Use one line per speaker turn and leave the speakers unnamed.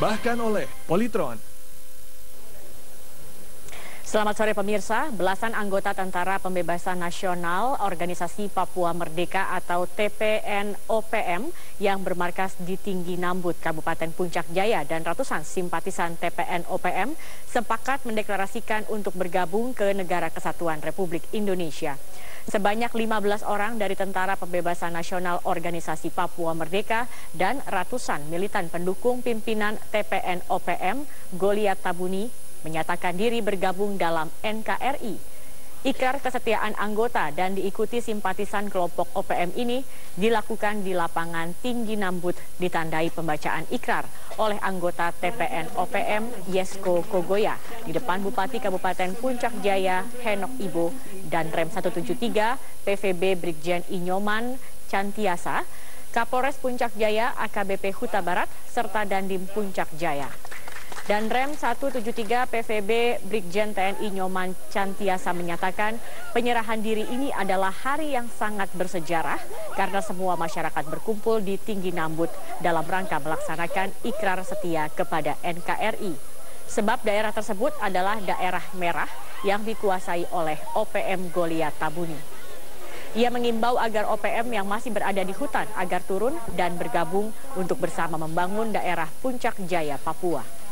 dipersembahkan oleh Polytron.
Selamat sore pemirsa, belasan anggota Tentara Pembebasan Nasional Organisasi Papua Merdeka atau TPN-OPM yang bermarkas di Tinggi Nambut, Kabupaten Puncak Jaya dan ratusan simpatisan TPN-OPM sepakat mendeklarasikan untuk bergabung ke Negara Kesatuan Republik Indonesia. Sebanyak 15 orang dari Tentara Pembebasan Nasional Organisasi Papua Merdeka dan ratusan militan pendukung pimpinan TPN-OPM Goliat Tabuni menyatakan diri bergabung dalam NKRI. Ikrar kesetiaan anggota dan diikuti simpatisan kelompok OPM ini dilakukan di lapangan Tinggi Nambut ditandai pembacaan ikrar oleh anggota TPN OPM Yesko Kogoya di depan Bupati Kabupaten Puncak Jaya Henok Ibo dan Rem 173 PVB Brigjen Inyoman Cantiasa, Kapolres Puncak Jaya AKBP Huta Barat serta Dandim Puncak Jaya. Dan Rem 173 PVB Brigjen TNI Nyoman Cantiasa menyatakan penyerahan diri ini adalah hari yang sangat bersejarah karena semua masyarakat berkumpul di Tinggi Nambut dalam rangka melaksanakan ikrar setia kepada NKRI. Sebab daerah tersebut adalah daerah merah yang dikuasai oleh OPM Goliat Tabuni. Ia mengimbau agar OPM yang masih berada di hutan agar turun dan bergabung untuk bersama membangun daerah Puncak Jaya, Papua.